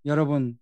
여러분,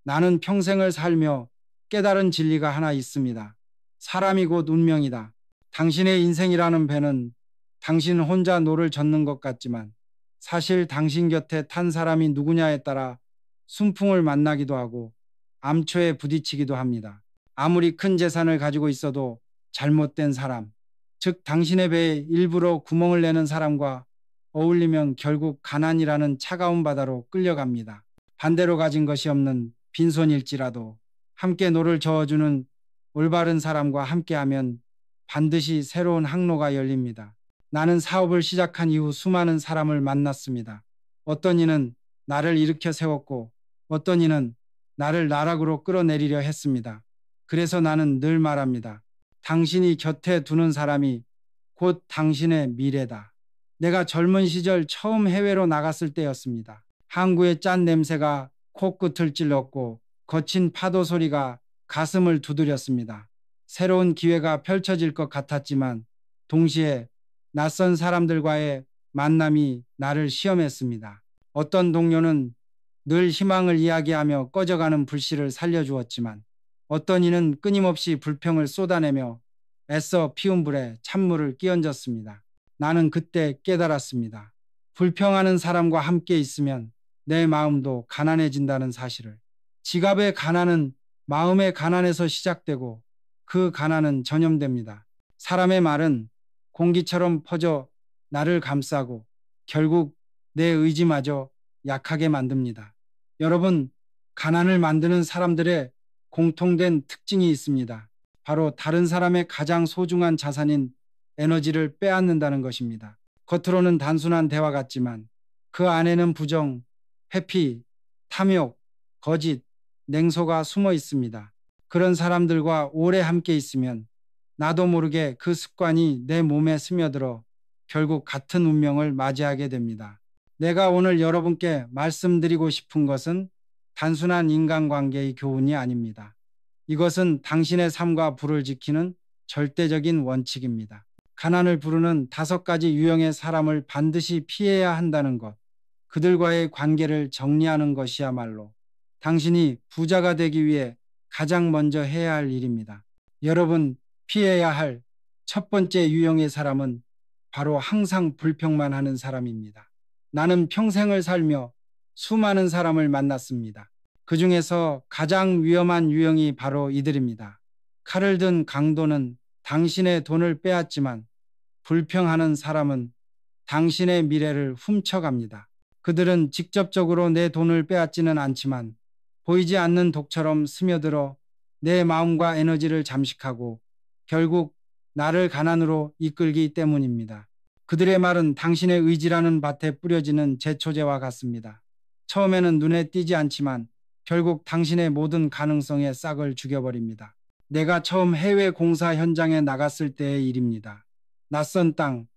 나는 평생을 살며 깨달은 진리가 하나 있습니다. 사람이 곧 운명이다. 당신의 인생이라는 배는 당신 혼자 노를 젓는 것 같지만 사실 당신 곁에 탄 사람이 누구냐에 따라 순풍을 만나기도 하고 암초에 부딪히기도 합니다. 아무리 큰 재산을 가지고 있어도 잘못된 사람, 즉 당신의 배에 일부러 구멍을 내는 사람과 어울리면 결국 가난이라는 차가운 바다로 끌려갑니다. 반대로 가진 것이 없는 빈손일지라도 함께 노를 저어주는 올바른 사람과 함께하면 반드시 새로운 항로가 열립니다. 나는 사업을 시작한 이후 수많은 사람을 만났습니다. 어떤 이는 나를 일으켜 세웠고 어떤 이는 나를 나락으로 끌어내리려 했습니다. 그래서 나는 늘 말합니다. 당신이 곁에 두는 사람이 곧 당신의 미래다. 내가 젊은 시절 처음 해외로 나갔을 때였습니다. 항구의 짠 냄새가 코끝을 찔렀고 거친 파도 소리가 가슴을 두드렸습니다. 새로운 기회가 펼쳐질 것 같았지만 동시에 낯선 사람들과의 만남이 나를 시험했습니다. 어떤 동료는 늘 희망을 이야기하며 꺼져가는 불씨를 살려주었지만 어떤 이는 끊임없이 불평을 쏟아내며 애써 피운 불에 찬물을 끼얹었습니다. 나는 그때 깨달았습니다. 불평하는 사람과 함께 있으면 내 마음도 가난해진다는 사실을. 지갑의 가난은 마음의 가난에서 시작되고 그 가난은 전염됩니다. 사람의 말은 공기처럼 퍼져 나를 감싸고 결국 내 의지마저 약하게 만듭니다. 여러분, 가난을 만드는 사람들의 공통된 특징이 있습니다. 바로 다른 사람의 가장 소중한 자산인 에너지를 빼앗는다는 것입니다. 겉으로는 단순한 대화 같지만 그 안에는 부정, 회피, 탐욕, 거짓, 냉소가 숨어 있습니다. 그런 사람들과 오래 함께 있으면 나도 모르게 그 습관이 내 몸에 스며들어 결국 같은 운명을 맞이하게 됩니다. 내가 오늘 여러분께 말씀드리고 싶은 것은 단순한 인간관계의 교훈이 아닙니다. 이것은 당신의 삶과 부를 지키는 절대적인 원칙입니다. 가난을 부르는 5가지 유형의 사람을 반드시 피해야 한다는 것, 그들과의 관계를 정리하는 것이야말로 당신이 부자가 되기 위해 가장 먼저 해야 할 일입니다. 여러분, 피해야 할 첫 번째 유형의 사람은 바로 항상 불평만 하는 사람입니다. 나는 평생을 살며 수많은 사람을 만났습니다. 그 중에서 가장 위험한 유형이 바로 이들입니다. 칼을 든 강도는 당신의 돈을 빼앗지만 불평하는 사람은 당신의 미래를 훔쳐갑니다. 그들은 직접적으로 내 돈을 빼앗지는 않지만 보이지 않는 독처럼 스며들어 내 마음과 에너지를 잠식하고 결국 나를 가난으로 이끌기 때문입니다. 그들의 말은 당신의 의지라는 밭에 뿌려지는 제초제와 같습니다. 처음에는 눈에 띄지 않지만 결국 당신의 모든 가능성의 싹을 죽여버립니다. 내가 처음 해외 공사 현장에 나갔을 때의 일입니다. 낯선 땅,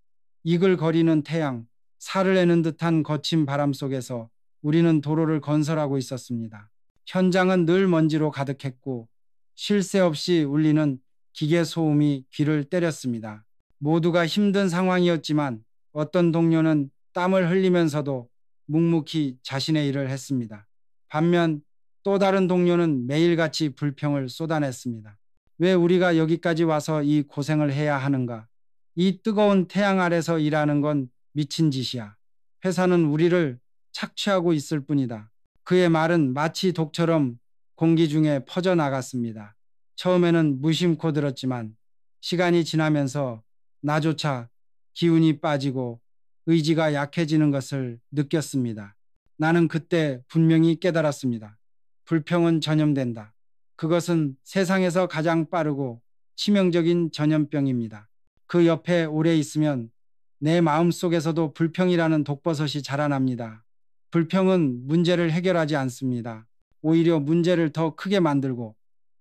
이글거리는 태양, 살을 내는 듯한 거친 바람 속에서 우리는 도로를 건설하고 있었습니다. 현장은 늘 먼지로 가득했고 쉴 새 없이 울리는 기계 소음이 귀를 때렸습니다. 모두가 힘든 상황이었지만 어떤 동료는 땀을 흘리면서도 묵묵히 자신의 일을 했습니다. 반면 또 다른 동료는 매일같이 불평을 쏟아냈습니다. 왜 우리가 여기까지 와서 이 고생을 해야 하는가? 이 뜨거운 태양 아래서 일하는 건 미친 짓이야. 회사는 우리를 착취하고 있을 뿐이다. 그의 말은 마치 독처럼 공기 중에 퍼져나갔습니다. 처음에는 무심코 들었지만 시간이 지나면서 나조차 기운이 빠지고 의지가 약해지는 것을 느꼈습니다. 나는 그때 분명히 깨달았습니다. 불평은 전염된다. 그것은 세상에서 가장 빠르고 치명적인 전염병입니다. 그 옆에 오래 있으면 내 마음속에서도 불평이라는 독버섯이 자라납니다. 불평은 문제를 해결하지 않습니다. 오히려 문제를 더 크게 만들고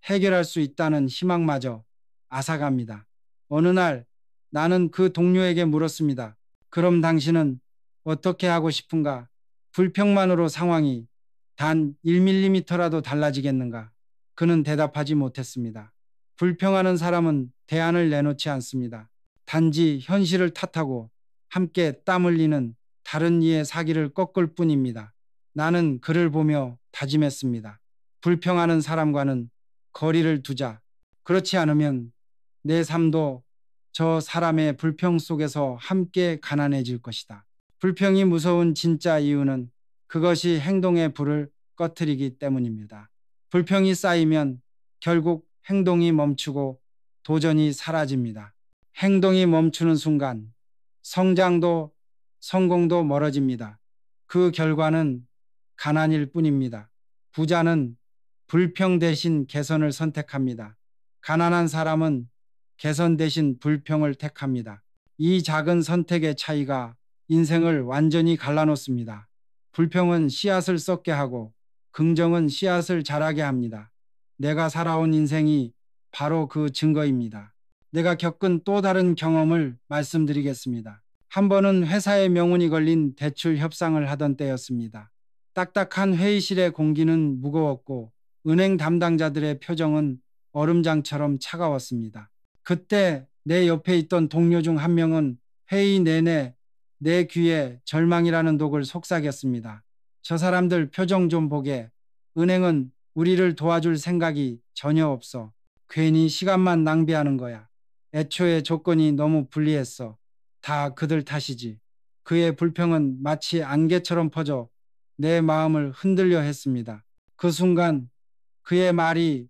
해결할 수 있다는 희망마저 앗아갑니다. 어느 날 나는 그 동료에게 물었습니다. 그럼 당신은 어떻게 하고 싶은가? 불평만으로 상황이 단 1mm라도 달라지겠는가? 그는 대답하지 못했습니다. 불평하는 사람은 대안을 내놓지 않습니다. 단지 현실을 탓하고 함께 땀 흘리는 다른 이의 사기를 꺾을 뿐입니다. 나는 그를 보며 다짐했습니다. 불평하는 사람과는 거리를 두자. 그렇지 않으면 내 삶도 저 사람의 불평 속에서 함께 가난해질 것이다. 불평이 무서운 진짜 이유는 그것이 행동의 불을 꺼트리기 때문입니다. 불평이 쌓이면 결국 행동이 멈추고 도전이 사라집니다. 행동이 멈추는 순간 성장도 성공도 멀어집니다. 그 결과는 가난일 뿐입니다. 부자는 불평 대신 개선을 선택합니다. 가난한 사람은 개선 대신 불평을 택합니다. 이 작은 선택의 차이가 인생을 완전히 갈라놓습니다. 불평은 씨앗을 썩게 하고 긍정은 씨앗을 자라게 합니다. 내가 살아온 인생이 바로 그 증거입니다. 내가 겪은 또 다른 경험을 말씀드리겠습니다. 한 번은 회사의 명운이 걸린 대출 협상을 하던 때였습니다. 딱딱한 회의실의 공기는 무거웠고 은행 담당자들의 표정은 얼음장처럼 차가웠습니다. 그때 내 옆에 있던 동료 중 한 명은 회의 내내 내 귀에 절망이라는 독을 속삭였습니다. 저 사람들 표정 좀 보게. 은행은 우리를 도와줄 생각이 전혀 없어. 괜히 시간만 낭비하는 거야. 애초에 조건이 너무 불리했어. 다 그들 탓이지. 그의 불평은 마치 안개처럼 퍼져 내 마음을 흔들려 했습니다. 그 순간 그의 말이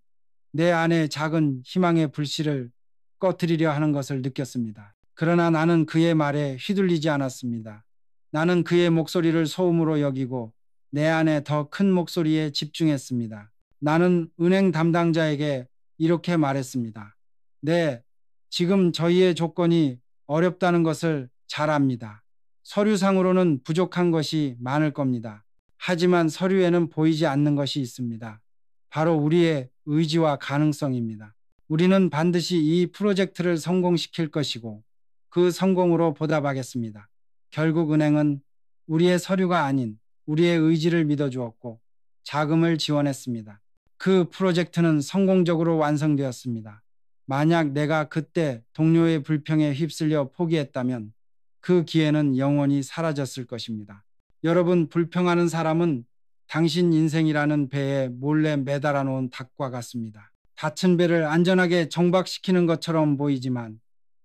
내 안에 작은 희망의 불씨를 꺼트리려 하는 것을 느꼈습니다. 그러나 나는 그의 말에 휘둘리지 않았습니다. 나는 그의 목소리를 소음으로 여기고 내 안에 더 큰 목소리에 집중했습니다. 나는 은행 담당자에게 이렇게 말했습니다. 네, 지금 저희의 조건이 어렵다는 것을 잘 압니다. 서류상으로는 부족한 것이 많을 겁니다. 하지만 서류에는 보이지 않는 것이 있습니다. 바로 우리의 의지와 가능성입니다. 우리는 반드시 이 프로젝트를 성공시킬 것이고 그 성공으로 보답하겠습니다. 결국 은행은 우리의 서류가 아닌 우리의 의지를 믿어주었고 자금을 지원했습니다. 그 프로젝트는 성공적으로 완성되었습니다. 만약 내가 그때 동료의 불평에 휩쓸려 포기했다면 그 기회는 영원히 사라졌을 것입니다. 여러분, 불평하는 사람은 당신 인생이라는 배에 몰래 매달아 놓은 닭과 같습니다. 닫힌 배를 안전하게 정박시키는 것처럼 보이지만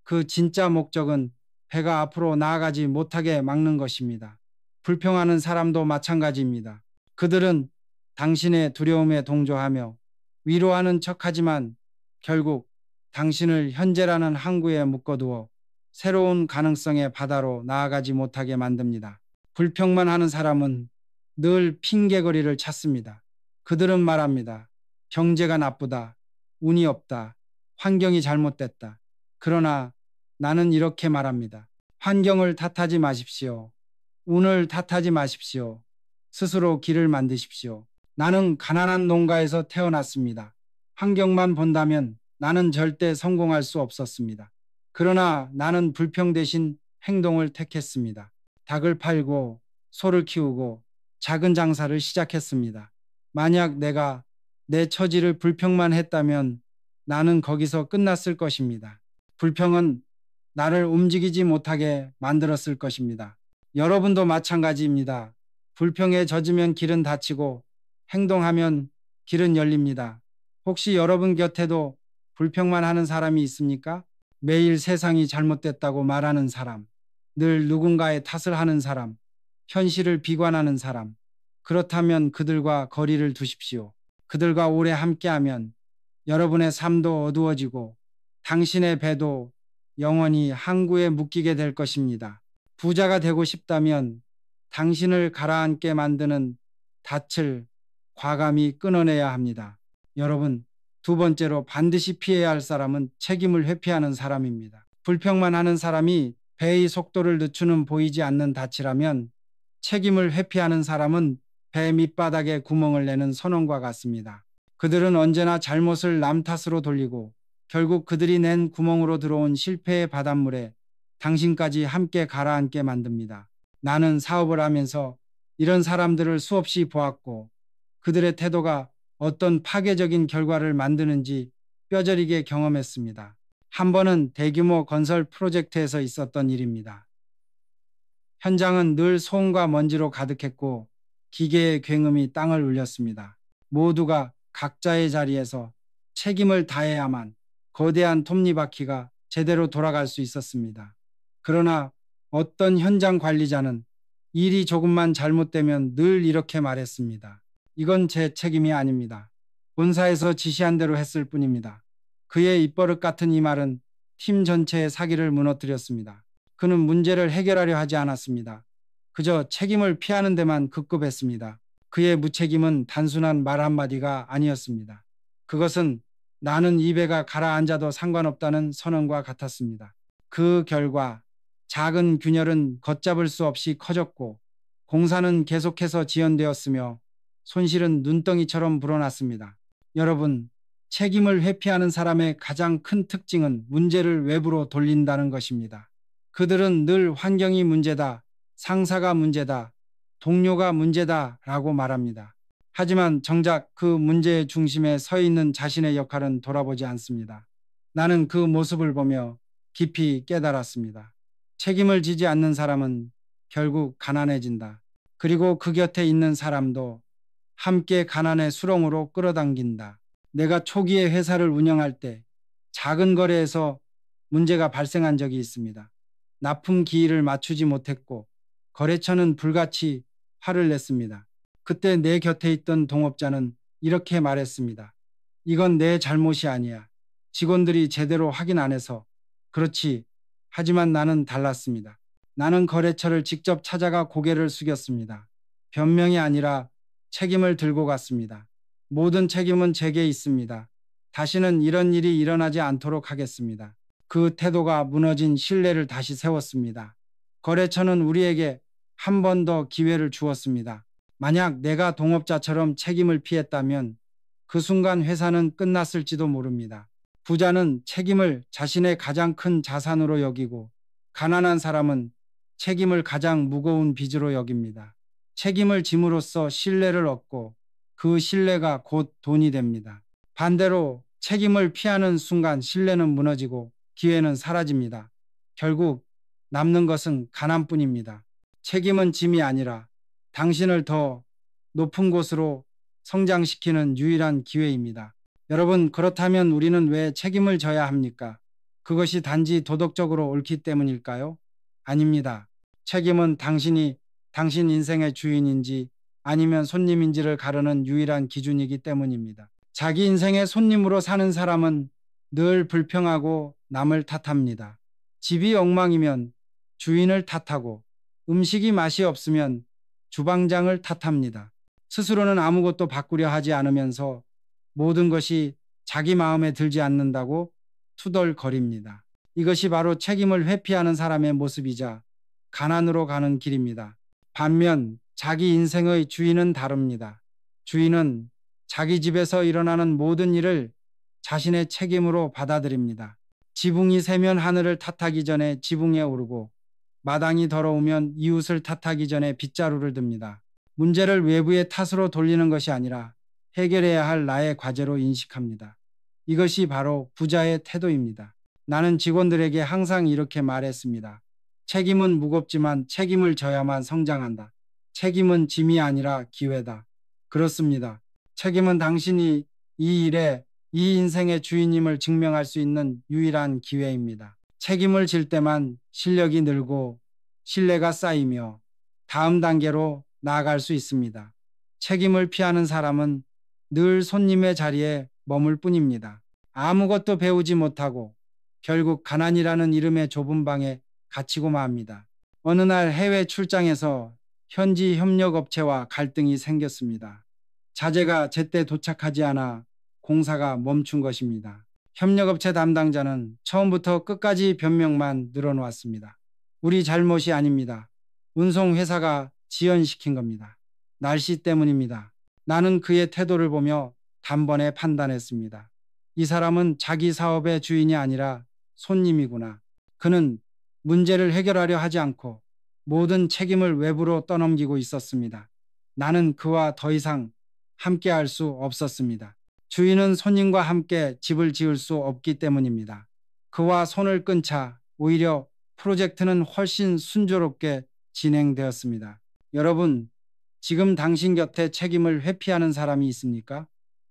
그 진짜 목적은 배가 앞으로 나아가지 못하게 막는 것입니다. 불평하는 사람도 마찬가지입니다. 그들은 당신의 두려움에 동조하며 위로하는 척하지만 결국 당신을 현재라는 항구에 묶어두어 새로운 가능성의 바다로 나아가지 못하게 만듭니다. 불평만 하는 사람은 늘 핑계거리를 찾습니다. 그들은 말합니다. 경제가 나쁘다, 운이 없다, 환경이 잘못됐다. 그러나 나는 이렇게 말합니다. 환경을 탓하지 마십시오. 운을 탓하지 마십시오. 스스로 길을 만드십시오. 나는 가난한 농가에서 태어났습니다. 환경만 본다면 나는 절대 성공할 수 없었습니다. 그러나 나는 불평 대신 행동을 택했습니다. 닭을 팔고 소를 키우고 작은 장사를 시작했습니다. 만약 내가 내 처지를 불평만 했다면 나는 거기서 끝났을 것입니다. 불평은 나를 움직이지 못하게 만들었을 것입니다. 여러분도 마찬가지입니다. 불평에 젖으면 길은 닫히고 행동하면 길은 열립니다. 혹시 여러분 곁에도 불평만 하는 사람이 있습니까? 매일 세상이 잘못됐다고 말하는 사람, 늘 누군가의 탓을 하는 사람, 현실을 비관하는 사람. 그렇다면 그들과 거리를 두십시오. 그들과 오래 함께하면 여러분의 삶도 어두워지고 당신의 배도 영원히 항구에 묶이게 될 것입니다. 부자가 되고 싶다면 당신을 가라앉게 만드는 닻을 과감히 끊어내야 합니다. 여러분, 두 번째로 반드시 피해야 할 사람은 책임을 회피하는 사람입니다. 불평만 하는 사람이 배의 속도를 늦추는 보이지 않는 닻이라면 책임을 회피하는 사람은 배 밑바닥에 구멍을 내는 선원과 같습니다. 그들은 언제나 잘못을 남 탓으로 돌리고 결국 그들이 낸 구멍으로 들어온 실패의 바닷물에 당신까지 함께 가라앉게 만듭니다. 나는 사업을 하면서 이런 사람들을 수없이 보았고 그들의 태도가 어떤 파괴적인 결과를 만드는지 뼈저리게 경험했습니다. 한 번은 대규모 건설 프로젝트에서 있었던 일입니다. 현장은 늘 소음과 먼지로 가득했고 기계의 굉음이 땅을 울렸습니다. 모두가 각자의 자리에서 책임을 다해야만 거대한 톱니바퀴가 제대로 돌아갈 수 있었습니다. 그러나 어떤 현장 관리자는 일이 조금만 잘못되면 늘 이렇게 말했습니다. 이건 제 책임이 아닙니다. 본사에서 지시한 대로 했을 뿐입니다. 그의 입버릇 같은 이 말은 팀 전체의 사기를 무너뜨렸습니다. 그는 문제를 해결하려 하지 않았습니다. 그저 책임을 피하는 데만 급급했습니다. 그의 무책임은 단순한 말 한마디가 아니었습니다. 그것은 나는 이 배가 가라앉아도 상관없다는 선언과 같았습니다. 그 결과 작은 균열은 걷잡을 수 없이 커졌고 공사는 계속해서 지연되었으며 손실은 눈덩이처럼 불어났습니다. 여러분, 책임을 회피하는 사람의 가장 큰 특징은 문제를 외부로 돌린다는 것입니다. 그들은 늘 환경이 문제다, 상사가 문제다, 동료가 문제다 라고 말합니다. 하지만 정작 그 문제의 중심에 서 있는 자신의 역할은 돌아보지 않습니다. 나는 그 모습을 보며 깊이 깨달았습니다. 책임을 지지 않는 사람은 결국 가난해진다. 그리고 그 곁에 있는 사람도 함께 가난의 수렁으로 끌어당긴다. 내가 초기에 회사를 운영할 때 작은 거래에서 문제가 발생한 적이 있습니다. 납품 기일을 맞추지 못했고 거래처는 불같이 화를 냈습니다. 그때 내 곁에 있던 동업자는 이렇게 말했습니다. 이건 내 잘못이 아니야. 직원들이 제대로 확인 안 해서. 그렇지. 하지만 나는 달랐습니다. 나는 거래처를 직접 찾아가 고개를 숙였습니다. 변명이 아니라 책임을 들고 갔습니다. 모든 책임은 제게 있습니다. 다시는 이런 일이 일어나지 않도록 하겠습니다. 그 태도가 무너진 신뢰를 다시 세웠습니다. 거래처는 우리에게 한 번 더 기회를 주었습니다. 만약 내가 동업자처럼 책임을 피했다면 그 순간 회사는 끝났을지도 모릅니다. 부자는 책임을 자신의 가장 큰 자산으로 여기고 가난한 사람은 책임을 가장 무거운 빚으로 여깁니다. 책임을 짐으로써 신뢰를 얻고 그 신뢰가 곧 돈이 됩니다. 반대로 책임을 피하는 순간 신뢰는 무너지고 기회는 사라집니다. 결국 남는 것은 가난뿐입니다. 책임은 짐이 아니라 당신을 더 높은 곳으로 성장시키는 유일한 기회입니다. 여러분, 그렇다면 우리는 왜 책임을 져야 합니까? 그것이 단지 도덕적으로 옳기 때문일까요? 아닙니다. 책임은 당신이 당신 인생의 주인인지 아니면 손님인지를 가르는 유일한 기준이기 때문입니다. 자기 인생의 손님으로 사는 사람은 늘 불평하고 남을 탓합니다. 집이 엉망이면 주인을 탓하고 음식이 맛이 없으면 주방장을 탓합니다. 스스로는 아무것도 바꾸려 하지 않으면서 모든 것이 자기 마음에 들지 않는다고 투덜거립니다. 이것이 바로 책임을 회피하는 사람의 모습이자 가난으로 가는 길입니다. 반면 자기 인생의 주인은 다릅니다. 주인은 자기 집에서 일어나는 모든 일을 자신의 책임으로 받아들입니다. 지붕이 새면 하늘을 탓하기 전에 지붕에 오르고 마당이 더러우면 이웃을 탓하기 전에 빗자루를 듭니다. 문제를 외부의 탓으로 돌리는 것이 아니라 해결해야 할 나의 과제로 인식합니다. 이것이 바로 부자의 태도입니다. 나는 직원들에게 항상 이렇게 말했습니다. 책임은 무겁지만 책임을 져야만 성장한다. 책임은 짐이 아니라 기회다. 그렇습니다. 책임은 당신이 이 일에 이 인생의 주인임을 증명할 수 있는 유일한 기회입니다. 책임을 질 때만 실력이 늘고 신뢰가 쌓이며 다음 단계로 나아갈 수 있습니다. 책임을 피하는 사람은 늘 손님의 자리에 머물 뿐입니다. 아무것도 배우지 못하고 결국 가난이라는 이름의 좁은 방에 갇히고 맙니다. 어느 날 해외 출장에서 현지 협력업체와 갈등이 생겼습니다. 자재가 제때 도착하지 않아 공사가 멈춘 것입니다. 협력업체 담당자는 처음부터 끝까지 변명만 늘어놓았습니다. 우리 잘못이 아닙니다. 운송회사가 지연시킨 겁니다. 날씨 때문입니다. 나는 그의 태도를 보며 단번에 판단했습니다. 이 사람은 자기 사업의 주인이 아니라 손님이구나. 그는 문제를 해결하려 하지 않고 모든 책임을 외부로 떠넘기고 있었습니다. 나는 그와 더 이상 함께할 수 없었습니다. 주인은 손님과 함께 집을 지을 수 없기 때문입니다. 그와 손을 끊자 오히려 프로젝트는 훨씬 순조롭게 진행되었습니다. 여러분, 지금 당신 곁에 책임을 회피하는 사람이 있습니까?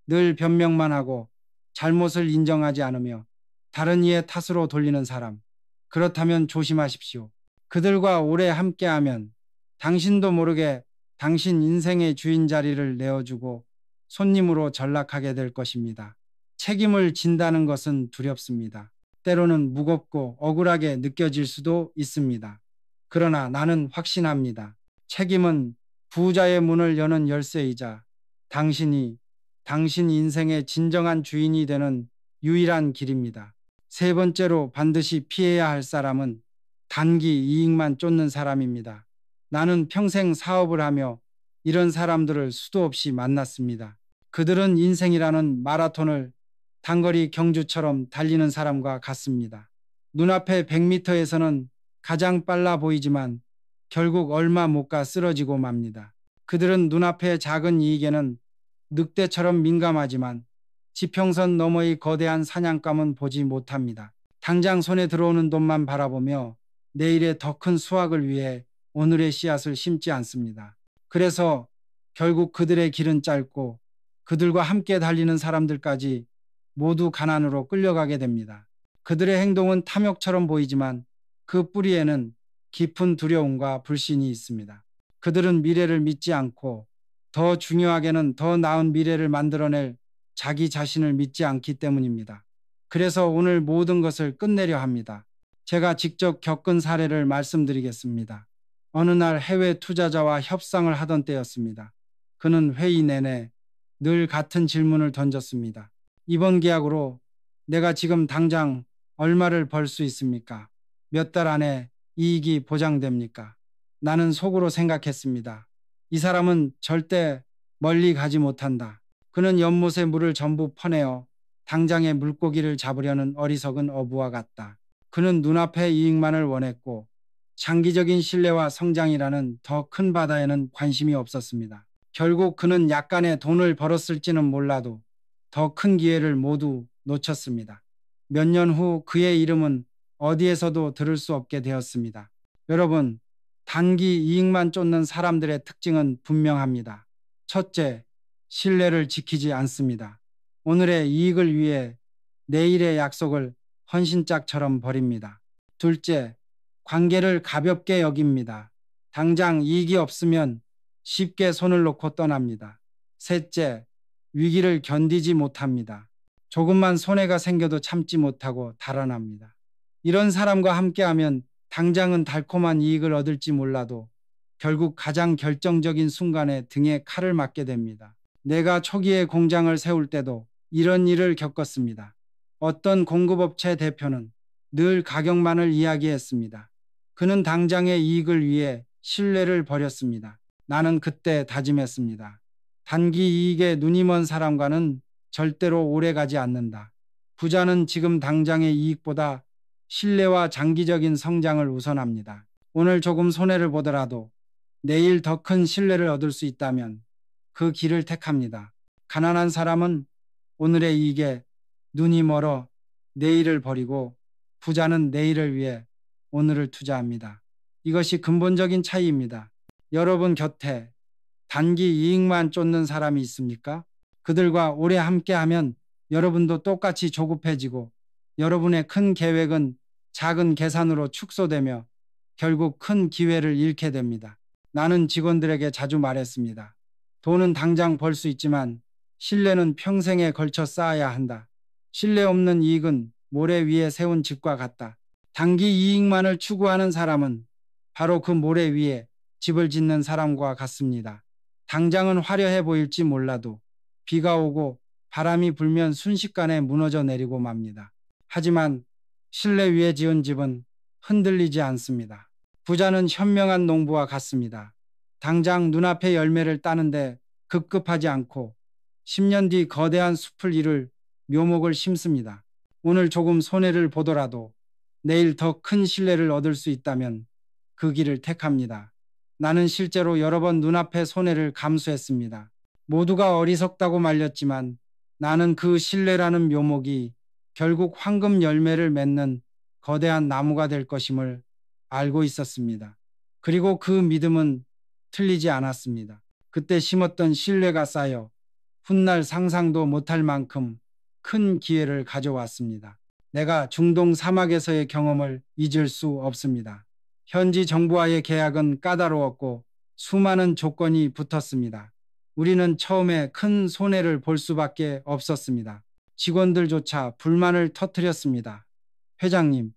늘 변명만 하고 잘못을 인정하지 않으며 다른 이의 탓으로 돌리는 사람. 그렇다면 조심하십시오. 그들과 오래 함께하면 당신도 모르게 당신 인생의 주인 자리를 내어주고 손님으로 전락하게 될 것입니다. 책임을 진다는 것은 두렵습니다. 때로는 무겁고 억울하게 느껴질 수도 있습니다. 그러나 나는 확신합니다. 책임은 부자의 문을 여는 열쇠이자 당신이 당신 인생의 진정한 주인이 되는 유일한 길입니다. 세 번째로 반드시 피해야 할 사람은 단기 이익만 쫓는 사람입니다. 나는 평생 사업을 하며 이런 사람들을 수도 없이 만났습니다. 그들은 인생이라는 마라톤을 단거리 경주처럼 달리는 사람과 같습니다. 눈앞에 100m에서는 가장 빨라 보이지만 결국 얼마 못 가 쓰러지고 맙니다. 그들은 눈앞의 작은 이익에는 늑대처럼 민감하지만 지평선 너머의 거대한 사냥감은 보지 못합니다. 당장 손에 들어오는 돈만 바라보며 내일의 더 큰 수확을 위해 오늘의 씨앗을 심지 않습니다. 그래서 결국 그들의 길은 짧고 그들과 함께 달리는 사람들까지 모두 가난으로 끌려가게 됩니다. 그들의 행동은 탐욕처럼 보이지만 그 뿌리에는 깊은 두려움과 불신이 있습니다. 그들은 미래를 믿지 않고 더 중요하게는 더 나은 미래를 만들어낼 자기 자신을 믿지 않기 때문입니다. 그래서 오늘 모든 것을 끝내려 합니다. 제가 직접 겪은 사례를 말씀드리겠습니다. 어느 날 해외 투자자와 협상을 하던 때였습니다. 그는 회의 내내 늘 같은 질문을 던졌습니다. 이번 계약으로 내가 지금 당장 얼마를 벌 수 있습니까? 몇 달 안에 이익이 보장됩니까? 나는 속으로 생각했습니다. 이 사람은 절대 멀리 가지 못한다. 그는 연못의 물을 전부 퍼내어 당장의 물고기를 잡으려는 어리석은 어부와 같다. 그는 눈앞의 이익만을 원했고 장기적인 신뢰와 성장이라는 더 큰 바다에는 관심이 없었습니다. 결국 그는 약간의 돈을 벌었을지는 몰라도 더 큰 기회를 모두 놓쳤습니다. 몇 년 후 그의 이름은 어디에서도 들을 수 없게 되었습니다. 여러분, 단기 이익만 쫓는 사람들의 특징은 분명합니다. 첫째, 신뢰를 지키지 않습니다. 오늘의 이익을 위해 내일의 약속을 헌신짝처럼 버립니다. 둘째, 관계를 가볍게 여깁니다. 당장 이익이 없으면 쉽게 손을 놓고 떠납니다. 셋째, 위기를 견디지 못합니다. 조금만 손해가 생겨도 참지 못하고 달아납니다. 이런 사람과 함께하면 당장은 달콤한 이익을 얻을지 몰라도 결국 가장 결정적인 순간에 등에 칼을 맞게 됩니다. 내가 초기에 공장을 세울 때도 이런 일을 겪었습니다. 어떤 공급업체 대표는 늘 가격만을 이야기했습니다. 그는 당장의 이익을 위해 신뢰를 버렸습니다. 나는 그때 다짐했습니다. 단기 이익에 눈이 먼 사람과는 절대로 오래 가지 않는다. 부자는 지금 당장의 이익보다 신뢰와 장기적인 성장을 우선합니다. 오늘 조금 손해를 보더라도 내일 더 큰 신뢰를 얻을 수 있다면 그 길을 택합니다. 가난한 사람은 오늘의 이익에 눈이 멀어 내일을 버리고 부자는 내일을 위해 오늘을 투자합니다. 이것이 근본적인 차이입니다. 여러분 곁에 단기 이익만 쫓는 사람이 있습니까? 그들과 오래 함께하면 여러분도 똑같이 조급해지고 여러분의 큰 계획은 작은 계산으로 축소되며 결국 큰 기회를 잃게 됩니다. 나는 직원들에게 자주 말했습니다. 돈은 당장 벌 수 있지만 신뢰는 평생에 걸쳐 쌓아야 한다. 신뢰 없는 이익은 모래 위에 세운 집과 같다. 단기 이익만을 추구하는 사람은 바로 그 모래 위에 집을 짓는 사람과 같습니다. 당장은 화려해 보일지 몰라도 비가 오고 바람이 불면 순식간에 무너져 내리고 맙니다. 하지만 신뢰 위에 지은 집은 흔들리지 않습니다. 부자는 현명한 농부와 같습니다. 당장 눈앞의 열매를 따는데 급급하지 않고 10년 뒤 거대한 숲을 이룰 묘목을 심습니다. 오늘 조금 손해를 보더라도 내일 더 큰 신뢰를 얻을 수 있다면 그 길을 택합니다. 나는 실제로 여러 번 눈앞의 손해를 감수했습니다. 모두가 어리석다고 말렸지만 나는 그 신뢰라는 묘목이 결국 황금 열매를 맺는 거대한 나무가 될 것임을 알고 있었습니다. 그리고 그 믿음은 틀리지 않았습니다. 그때 심었던 신뢰가 쌓여 훗날 상상도 못할 만큼 큰 기회를 가져왔습니다. 내가 중동 사막에서의 경험을 잊을 수 없습니다. 현지 정부와의 계약은 까다로웠고 수많은 조건이 붙었습니다. 우리는 처음에 큰 손해를 볼 수밖에 없었습니다. 직원들조차 불만을 터뜨렸습니다. 회장님,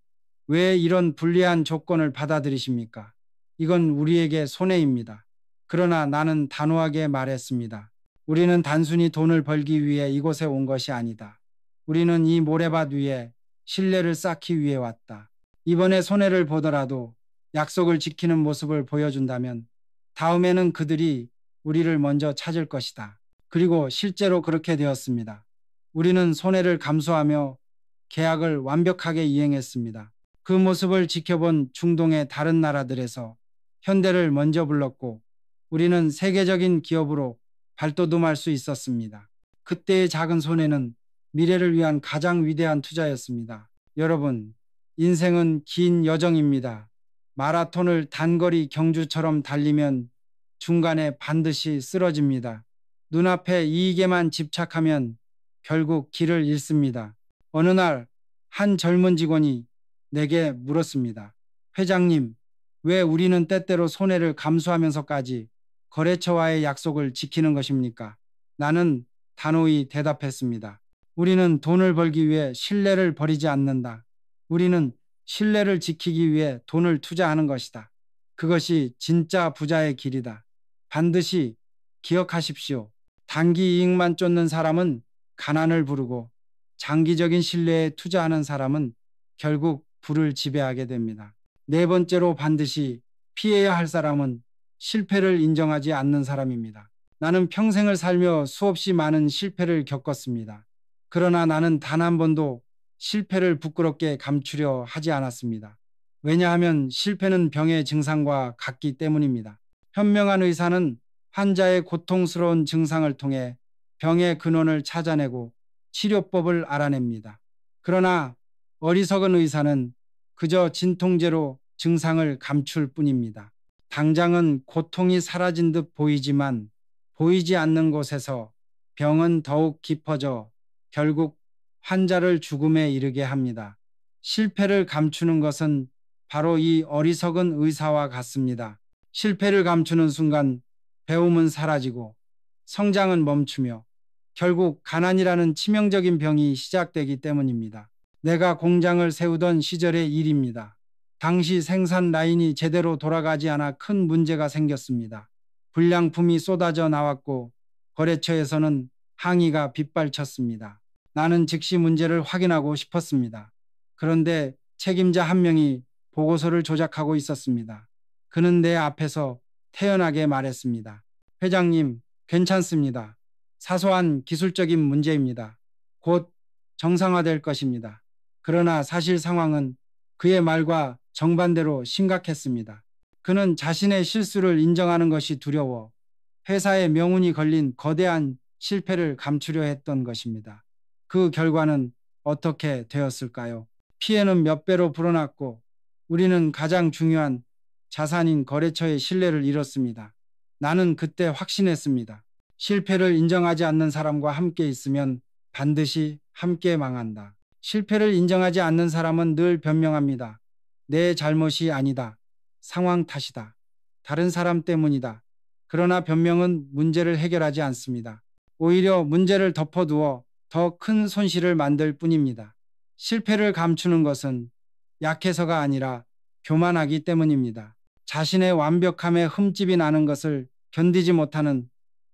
왜 이런 불리한 조건을 받아들이십니까? 이건 우리에게 손해입니다. 그러나 나는 단호하게 말했습니다. 우리는 단순히 돈을 벌기 위해 이곳에 온 것이 아니다. 우리는 이 모래밭 위에 신뢰를 쌓기 위해 왔다. 이번에 손해를 보더라도 약속을 지키는 모습을 보여준다면 다음에는 그들이 우리를 먼저 찾을 것이다. 그리고 실제로 그렇게 되었습니다. 우리는 손해를 감수하며 계약을 완벽하게 이행했습니다. 그 모습을 지켜본 중동의 다른 나라들에서 현대를 먼저 불렀고 우리는 세계적인 기업으로 발돋움할 수 있었습니다. 그때의 작은 손해는 미래를 위한 가장 위대한 투자였습니다. 여러분, 인생은 긴 여정입니다. 마라톤을 단거리 경주처럼 달리면 중간에 반드시 쓰러집니다. 눈앞의 이익에만 집착하면 결국 길을 잃습니다. 어느 날 한 젊은 직원이 내게 물었습니다. 회장님, 왜 우리는 때때로 손해를 감수하면서까지 거래처와의 약속을 지키는 것입니까? 나는 단호히 대답했습니다. 우리는 돈을 벌기 위해 신뢰를 버리지 않는다. 우리는 신뢰를 지키기 위해 돈을 투자하는 것이다. 그것이 진짜 부자의 길이다. 반드시 기억하십시오. 단기 이익만 쫓는 사람은 가난을 부르고 장기적인 신뢰에 투자하는 사람은 결국 부를 지배하게 됩니다. 네 번째로 반드시 피해야 할 사람은 실패를 인정하지 않는 사람입니다. 나는 평생을 살며 수없이 많은 실패를 겪었습니다. 그러나 나는 단 한 번도 실패를 부끄럽게 감추려 하지 않았습니다. 왜냐하면 실패는 병의 증상과 같기 때문입니다. 현명한 의사는 환자의 고통스러운 증상을 통해 병의 근원을 찾아내고 치료법을 알아냅니다. 그러나 어리석은 의사는 그저 진통제로 증상을 감출 뿐입니다. 당장은 고통이 사라진 듯 보이지만 보이지 않는 곳에서 병은 더욱 깊어져 결국 환자를 죽음에 이르게 합니다. 실패를 감추는 것은 바로 이 어리석은 의사와 같습니다. 실패를 감추는 순간 배움은 사라지고 성장은 멈추며 결국 가난이라는 치명적인 병이 시작되기 때문입니다. 내가 공장을 세우던 시절의 일입니다. 당시 생산 라인이 제대로 돌아가지 않아 큰 문제가 생겼습니다. 불량품이 쏟아져 나왔고 거래처에서는 항의가 빗발쳤습니다. 나는 즉시 문제를 확인하고 싶었습니다. 그런데 책임자 한 명이 보고서를 조작하고 있었습니다. 그는 내 앞에서 태연하게 말했습니다. 회장님, 괜찮습니다. 사소한 기술적인 문제입니다. 곧 정상화될 것입니다. 그러나 사실 상황은 그의 말과 정반대로 심각했습니다. 그는 자신의 실수를 인정하는 것이 두려워 회사의 명운이 걸린 거대한 실패를 감추려 했던 것입니다. 그 결과는 어떻게 되었을까요? 피해는 몇 배로 불어났고 우리는 가장 중요한 자산인 거래처의 신뢰를 잃었습니다. 나는 그때 확신했습니다. 실패를 인정하지 않는 사람과 함께 있으면 반드시 함께 망한다. 실패를 인정하지 않는 사람은 늘 변명합니다. 내 잘못이 아니다. 상황 탓이다. 다른 사람 때문이다. 그러나 변명은 문제를 해결하지 않습니다. 오히려 문제를 덮어두어 더 큰 손실을 만들 뿐입니다. 실패를 감추는 것은 약해서가 아니라 교만하기 때문입니다. 자신의 완벽함에 흠집이 나는 것을 견디지 못하는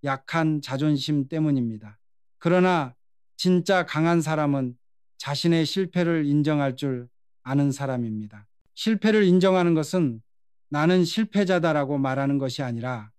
약한 자존심 때문입니다. 그러나 진짜 강한 사람은 자신의 실패를 인정할 줄 아는 사람입니다. 실패를 인정하는 것은 나는 실패자다라고 말하는 것이 아니라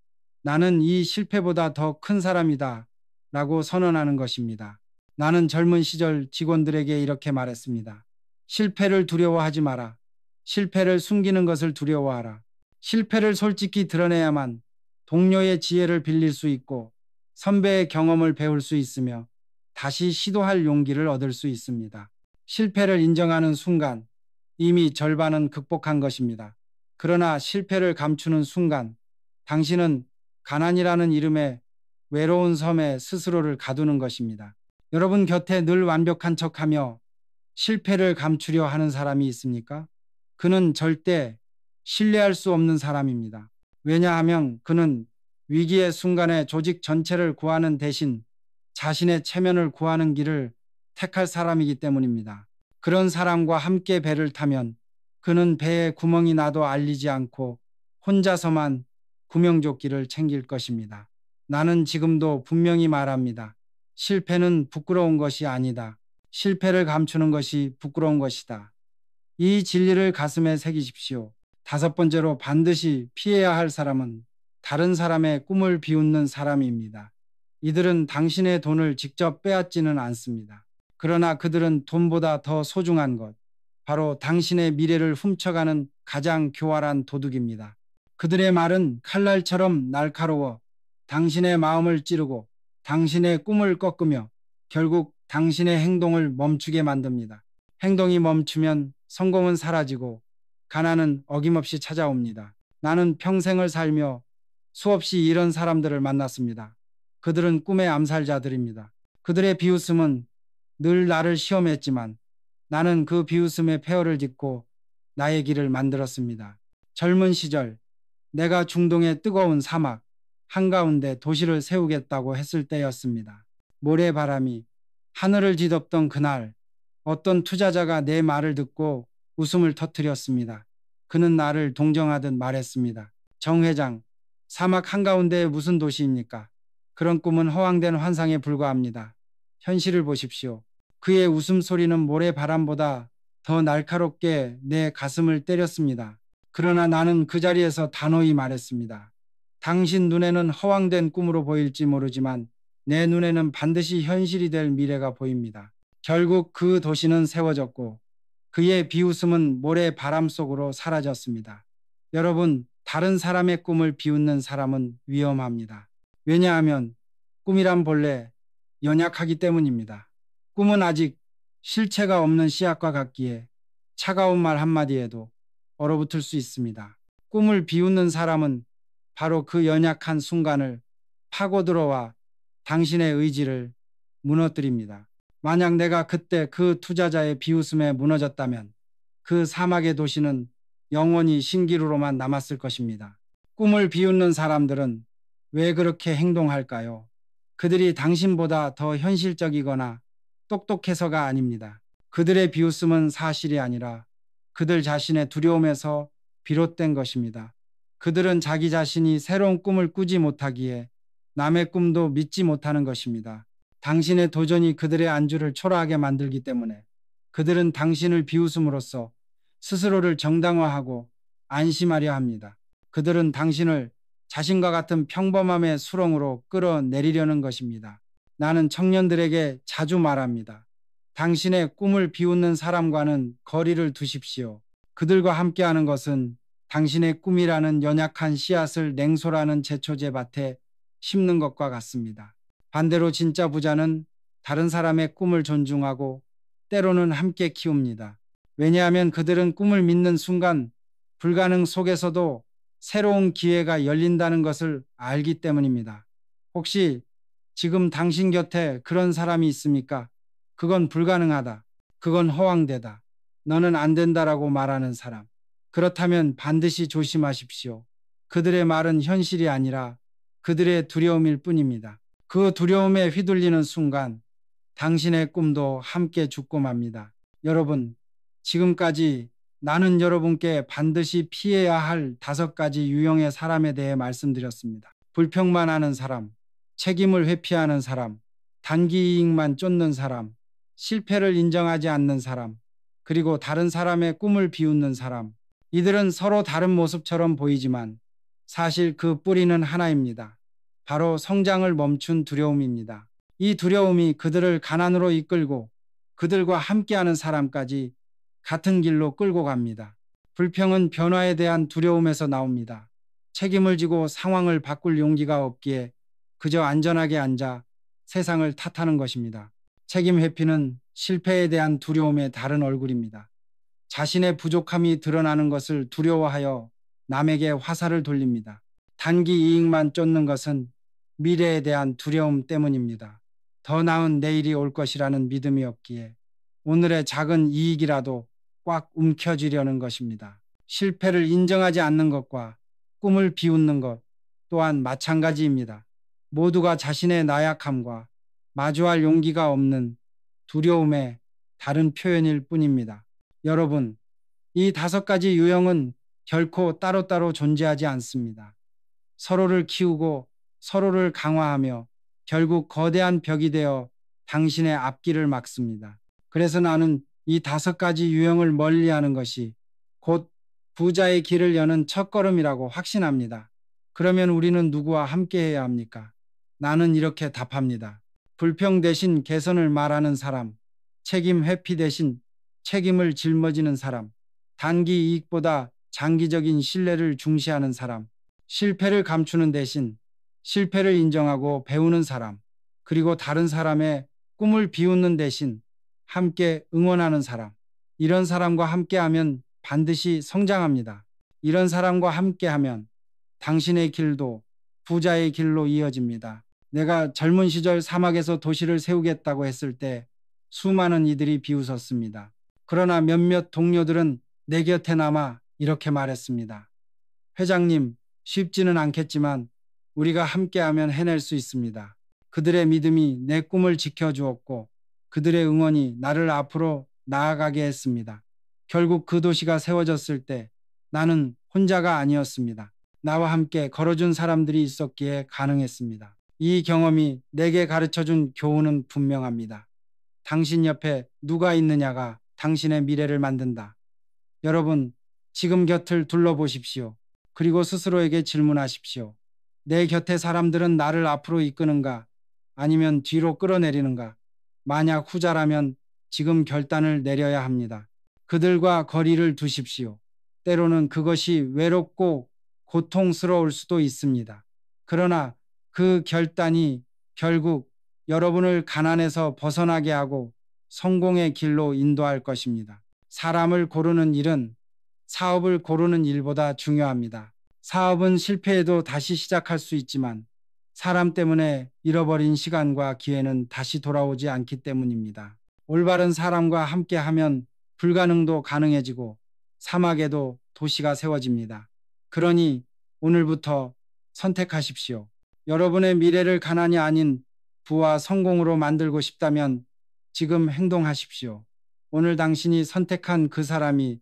나는 이 실패보다 더 큰 사람이다 라고 선언하는 것입니다. 나는 젊은 시절 직원들에게 이렇게 말했습니다. 실패를 두려워하지 마라. 실패를 숨기는 것을 두려워하라. 실패를 솔직히 드러내야만 동료의 지혜를 빌릴 수 있고 선배의 경험을 배울 수 있으며 다시 시도할 용기를 얻을 수 있습니다. 실패를 인정하는 순간 이미 절반은 극복한 것입니다. 그러나 실패를 감추는 순간 당신은 가난이라는 이름의 외로운 섬에 스스로를 가두는 것입니다. 여러분 곁에 늘 완벽한 척하며 실패를 감추려 하는 사람이 있습니까? 그는 절대 신뢰할 수 없는 사람입니다. 왜냐하면 그는 위기의 순간에 조직 전체를 구하는 대신 자신의 체면을 구하는 길을 택할 사람이기 때문입니다. 그런 사람과 함께 배를 타면 그는 배에 구멍이 나도 알리지 않고 혼자서만 구명조끼를 챙길 것입니다. 나는 지금도 분명히 말합니다. 실패는 부끄러운 것이 아니다. 실패를 감추는 것이 부끄러운 것이다. 이 진리를 가슴에 새기십시오. 다섯 번째로 반드시 피해야 할 사람은 다른 사람의 꿈을 비웃는 사람입니다. 이들은 당신의 돈을 직접 빼앗지는 않습니다. 그러나 그들은 돈보다 더 소중한 것, 바로 당신의 미래를 훔쳐가는 가장 교활한 도둑입니다. 그들의 말은 칼날처럼 날카로워 당신의 마음을 찌르고 당신의 꿈을 꺾으며 결국 당신의 행동을 멈추게 만듭니다. 행동이 멈추면 성공은 사라지고 가난은 어김없이 찾아옵니다. 나는 평생을 살며 수없이 이런 사람들을 만났습니다. 그들은 꿈의 암살자들입니다. 그들의 비웃음은 늘 나를 시험했지만 나는 그 비웃음에 폐허를 짓고 나의 길을 만들었습니다. 젊은 시절 내가 중동의 뜨거운 사막 한가운데 도시를 세우겠다고 했을 때였습니다. 모래바람이 하늘을 뒤덮던 그날 어떤 투자자가 내 말을 듣고 웃음을 터뜨렸습니다. 그는 나를 동정하듯 말했습니다. 정 회장, 사막 한가운데 무슨 도시입니까? 그런 꿈은 허황된 환상에 불과합니다. 현실을 보십시오. 그의 웃음소리는 모래바람보다 더 날카롭게 내 가슴을 때렸습니다. 그러나 나는 그 자리에서 단호히 말했습니다. 당신 눈에는 허황된 꿈으로 보일지 모르지만 내 눈에는 반드시 현실이 될 미래가 보입니다. 결국 그 도시는 세워졌고 그의 비웃음은 모래 바람 속으로 사라졌습니다. 여러분, 다른 사람의 꿈을 비웃는 사람은 위험합니다. 왜냐하면 꿈이란 본래 연약하기 때문입니다. 꿈은 아직 실체가 없는 씨앗과 같기에 차가운 말 한마디에도 얼어붙을 수 있습니다. 꿈을 비웃는 사람은 바로 그 연약한 순간을 파고들어와 당신의 의지를 무너뜨립니다. 만약 내가 그때 그 투자자의 비웃음에 무너졌다면 그 사막의 도시는 영원히 신기루로만 남았을 것입니다. 꿈을 비웃는 사람들은 왜 그렇게 행동할까요? 그들이 당신보다 더 현실적이거나 똑똑해서가 아닙니다. 그들의 비웃음은 사실이 아니라 그들 자신의 두려움에서 비롯된 것입니다. 그들은 자기 자신이 새로운 꿈을 꾸지 못하기에 남의 꿈도 믿지 못하는 것입니다. 당신의 도전이 그들의 안주를 초라하게 만들기 때문에 그들은 당신을 비웃음으로써 스스로를 정당화하고 안심하려 합니다. 그들은 당신을 자신과 같은 평범함의 수렁으로 끌어내리려는 것입니다. 나는 청년들에게 자주 말합니다. 당신의 꿈을 비웃는 사람과는 거리를 두십시오. 그들과 함께하는 것은 당신의 꿈이라는 연약한 씨앗을 냉소라는 제초제 밭에 심는 것과 같습니다. 반대로 진짜 부자는 다른 사람의 꿈을 존중하고 때로는 함께 키웁니다. 왜냐하면 그들은 꿈을 믿는 순간 불가능 속에서도 새로운 기회가 열린다는 것을 알기 때문입니다. 혹시 지금 당신 곁에 그런 사람이 있습니까? 그건 불가능하다. 그건 허황되다. 너는 안 된다라고 말하는 사람. 그렇다면 반드시 조심하십시오. 그들의 말은 현실이 아니라 그들의 두려움일 뿐입니다. 그 두려움에 휘둘리는 순간 당신의 꿈도 함께 죽고 맙니다. 여러분, 지금까지 나는 여러분께 반드시 피해야 할 5가지 유형의 사람에 대해 말씀드렸습니다. 불평만 하는 사람, 책임을 회피하는 사람, 단기 이익만 쫓는 사람, 실패를 인정하지 않는 사람, 그리고 다른 사람의 꿈을 비웃는 사람. 이들은 서로 다른 모습처럼 보이지만 사실 그 뿌리는 하나입니다. 바로 성장을 멈춘 두려움입니다. 이 두려움이 그들을 가난으로 이끌고 그들과 함께하는 사람까지 같은 길로 끌고 갑니다. 불평은 변화에 대한 두려움에서 나옵니다. 책임을 지고 상황을 바꿀 용기가 없기에 그저 안전하게 앉아 세상을 탓하는 것입니다. 책임 회피는 실패에 대한 두려움의 다른 얼굴입니다. 자신의 부족함이 드러나는 것을 두려워하여 남에게 화살을 돌립니다. 단기 이익만 쫓는 것은 미래에 대한 두려움 때문입니다. 더 나은 내일이 올 것이라는 믿음이 없기에 오늘의 작은 이익이라도 꽉 움켜쥐려는 것입니다. 실패를 인정하지 않는 것과 꿈을 비웃는 것 또한 마찬가지입니다. 모두가 자신의 나약함과 마주할 용기가 없는 두려움의 다른 표현일 뿐입니다. 여러분, 이 5가지 유형은 결코 따로따로 존재하지 않습니다. 서로를 키우고 서로를 강화하며 결국 거대한 벽이 되어 당신의 앞길을 막습니다. 그래서 나는 이 5가지 유형을 멀리하는 것이 곧 부자의 길을 여는 첫걸음이라고 확신합니다. 그러면 우리는 누구와 함께 해야 합니까? 나는 이렇게 답합니다. 불평 대신 개선을 말하는 사람, 책임 회피 대신 책임을 짊어지는 사람, 단기 이익보다 장기적인 신뢰를 중시하는 사람, 실패를 감추는 대신 실패를 인정하고 배우는 사람, 그리고 다른 사람의 꿈을 비웃는 대신 함께 응원하는 사람. 이런 사람과 함께하면 반드시 성장합니다. 이런 사람과 함께하면 당신의 길도 부자의 길로 이어집니다. 내가 젊은 시절 사막에서 도시를 세우겠다고 했을 때 수많은 이들이 비웃었습니다. 그러나 몇몇 동료들은 내 곁에 남아 이렇게 말했습니다. 회장님, 쉽지는 않겠지만 우리가 함께하면 해낼 수 있습니다. 그들의 믿음이 내 꿈을 지켜주었고 그들의 응원이 나를 앞으로 나아가게 했습니다. 결국 그 도시가 세워졌을 때 나는 혼자가 아니었습니다. 나와 함께 걸어준 사람들이 있었기에 가능했습니다. 이 경험이 내게 가르쳐준 교훈은 분명합니다. 당신 옆에 누가 있느냐가 당신의 미래를 만든다. 여러분, 지금 곁을 둘러보십시오. 그리고 스스로에게 질문하십시오. 내 곁의 사람들은 나를 앞으로 이끄는가? 아니면 뒤로 끌어내리는가? 만약 후자라면 지금 결단을 내려야 합니다. 그들과 거리를 두십시오. 때로는 그것이 외롭고 고통스러울 수도 있습니다. 그러나 그 결단이 결국 여러분을 가난에서 벗어나게 하고 성공의 길로 인도할 것입니다. 사람을 고르는 일은 사업을 고르는 일보다 중요합니다. 사업은 실패해도 다시 시작할 수 있지만 사람 때문에 잃어버린 시간과 기회는 다시 돌아오지 않기 때문입니다. 올바른 사람과 함께하면 불가능도 가능해지고 사막에도 도시가 세워집니다. 그러니 오늘부터 선택하십시오. 여러분의 미래를 가난이 아닌 부와 성공으로 만들고 싶다면 지금 행동하십시오. 오늘 당신이 선택한 그 사람이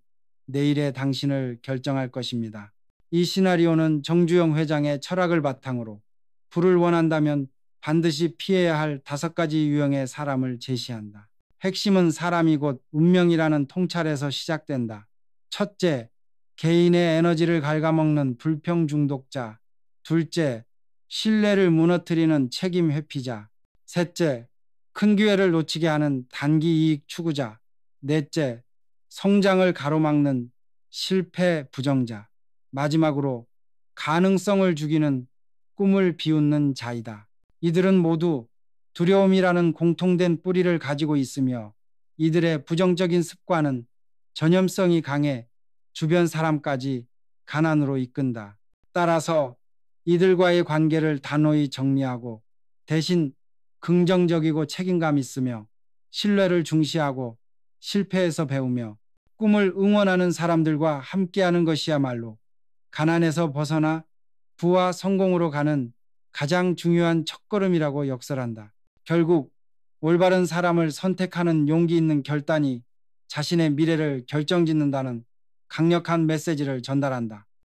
내일의 당신을 결정할 것입니다. 이 시나리오는 정주영 회장의 철학을 바탕으로 부를 원한다면 반드시 피해야 할 5가지 유형의 사람을 제시한다. 핵심은 사람이 곧 운명이라는 통찰에서 시작된다. 첫째, 개인의 에너지를 갉아먹는 불평 중독자. 둘째, 신뢰를 무너뜨리는 책임 회피자. 셋째, 큰 기회를 놓치게 하는 단기 이익 추구자. 넷째, 성장을 가로막는 실패 부정자. 마지막으로 가능성을 죽이는 꿈을 비웃는 자이다. 이들은 모두 두려움이라는 공통된 뿌리를 가지고 있으며 이들의 부정적인 습관은 전염성이 강해 주변 사람까지 가난으로 이끈다. 따라서 이들과의 관계를 단호히 정리하고 대신 긍정적이고 책임감 있으며 신뢰를 중시하고 실패에서 배우며 꿈을 응원하는 사람들과 함께하는 것이야말로 가난에서 벗어나 부와 성공으로 가는 가장 중요한 첫걸음이라고 역설한다. 결국 올바른 사람을 선택하는 용기 있는 결단이 자신의 미래를 결정짓는다는 강력한 메시지를 전달한다.